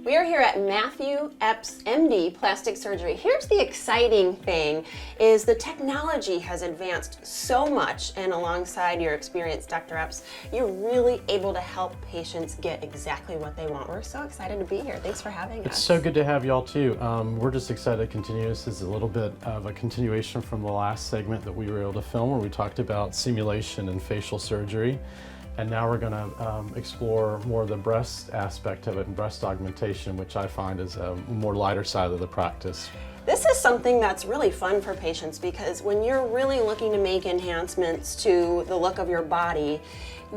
We are here at Mathew Epps, MD, Plastic Surgery. Here's the exciting thing, is the technology has advanced so much, and alongside your experience, Dr. Epps, you're really able to help patients get exactly what they want. We're so excited to be here. Thanks for having us. It's so good to have y'all too. We're just excited to continue. This is a little bit of a continuation from the last segment that we were able to film where we talked about simulation and facial surgery. And now we're going to explore more of the breast aspect of it and breast augmentation, which I find is a more lighter side of the practice. This is something that's really fun for patients because when you're really looking to make enhancements to the look of your body,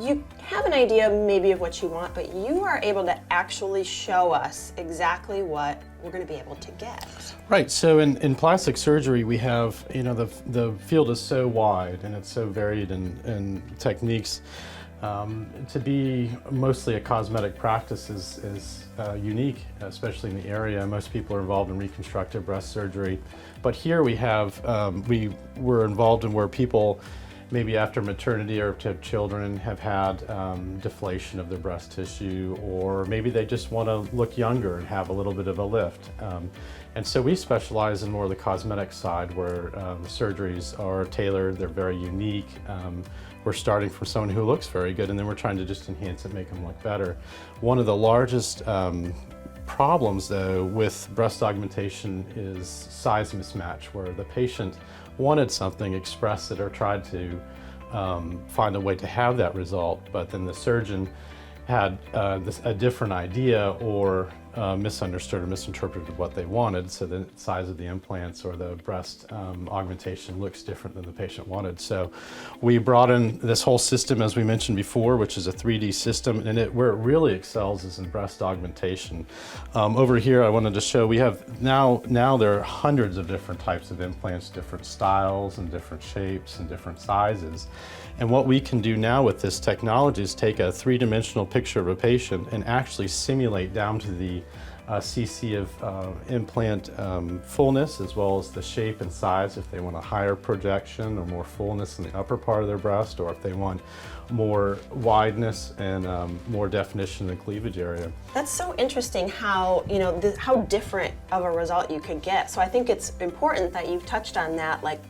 you have an idea maybe of what you want, but you are able to actually show us exactly what we're going to be able to get. Right, so in plastic surgery we have, the field is so wide and it's so varied in techniques. To be mostly a cosmetic practice is unique, especially in the area. Most people are involved in reconstructive breast surgery, but here we have, we're involved in where people maybe after maternity or to have children have had deflation of their breast tissue, or maybe they just want to look younger and have a little bit of a lift. And so we specialize in more of the cosmetic side where surgeries are tailored, they're very unique. We're starting from someone who looks very good and then we're trying to just enhance it, make them look better. One of the largest problems though with breast augmentation is size mismatch, where the patient wanted something, expressed it, or tried to find a way to have that result, but then the surgeon had a different idea or misunderstood or misinterpreted what they wanted, so the size of the implants or the breast augmentation looks different than the patient wanted. So we brought in this whole system, as we mentioned before, which is a 3D system, and where it really excels is in breast augmentation. Over here I wanted to show, we have now there are hundreds of different types of implants, different styles and different shapes and different sizes. And what we can do now with this technology is take a three-dimensional picture of a patient and actually simulate down to the cc of implant fullness, as well as the shape and size if they want a higher projection or more fullness in the upper part of their breast, or if they want more wideness and more definition in the cleavage area. That's so interesting how, how different of a result you could get. So I think it's important that you've touched on that, like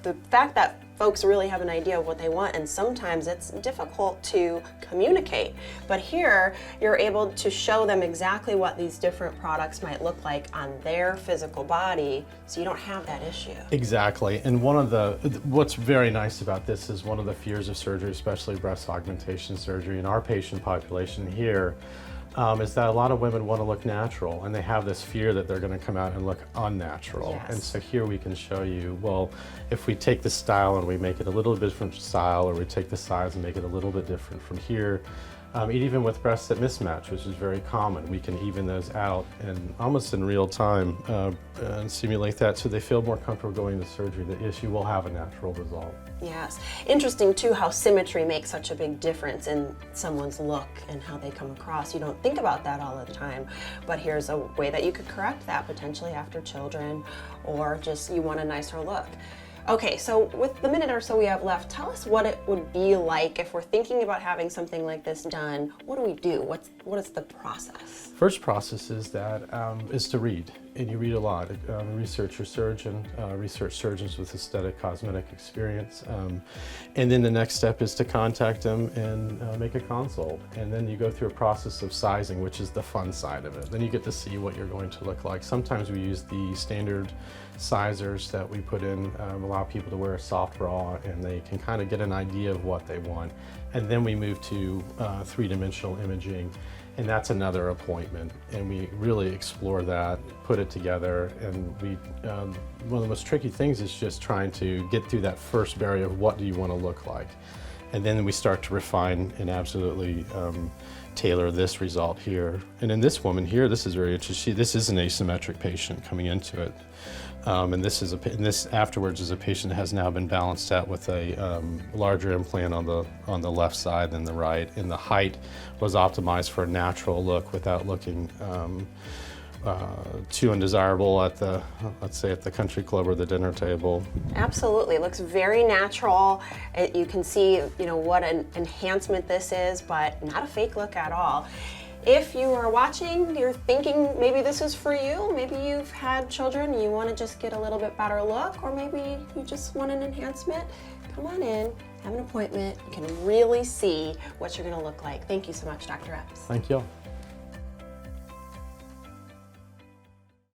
the fact that folks really have an idea of what they want, and sometimes it's difficult to communicate. But here, you're able to show them exactly what these different products might look like on their physical body, so you don't have that issue. Exactly, and what's very nice about this is one of the fears of surgery, especially breast augmentation surgery in our patient population here, is that a lot of women want to look natural, and they have this fear that they're going to come out and look unnatural. Yes. And so here we can show you, well, if we take the style and we make it a little bit different style, or we take the size and make it a little bit different from here, even with breasts that mismatch, which is very common, we can even those out and almost in real time and simulate that so they feel more comfortable going to surgery. The issue will have a natural result. Yes. Interesting too how symmetry makes such a big difference in someone's look and how they come across. You don't think about that all the time, but here's a way that you could correct that potentially after children, or just you want a nicer look. Okay, so with the minute or so we have left, tell us what it would be like if we're thinking about having something like this done. What do we do? What is the process? First process is to read, and you read a lot. Research your surgeon, research surgeons with aesthetic cosmetic experience, and then the next step is to contact them and make a consult. And then you go through a process of sizing, which is the fun side of it. Then you get to see what you're going to look like. Sometimes we use the standard sizers that we put in, allow people to wear a soft bra, and they can kind of get an idea of what they want. And then we move to three-dimensional imaging, and that's another appointment, and we really explore that, put it together, and one of the most tricky things is just trying to get through that first barrier of what do you want to look like. And then we start to refine and absolutely tailor this result here. And in this woman here, this is very interesting. This is an asymmetric patient coming into it. And this afterwards is a patient that has now been balanced out with a larger implant on the left side than the right, and the height was optimized for a natural look without looking too undesirable at let's say at the country club or the dinner table. Absolutely, it looks very natural. You can see, what an enhancement this is, but not a fake look at all. If you are watching, you're thinking maybe this is for you, maybe you've had children and you want to just get a little bit better look, or maybe you just want an enhancement, come on in, have an appointment. You can really see what you're going to look like. Thank you so much, Dr. Epps. Thank you.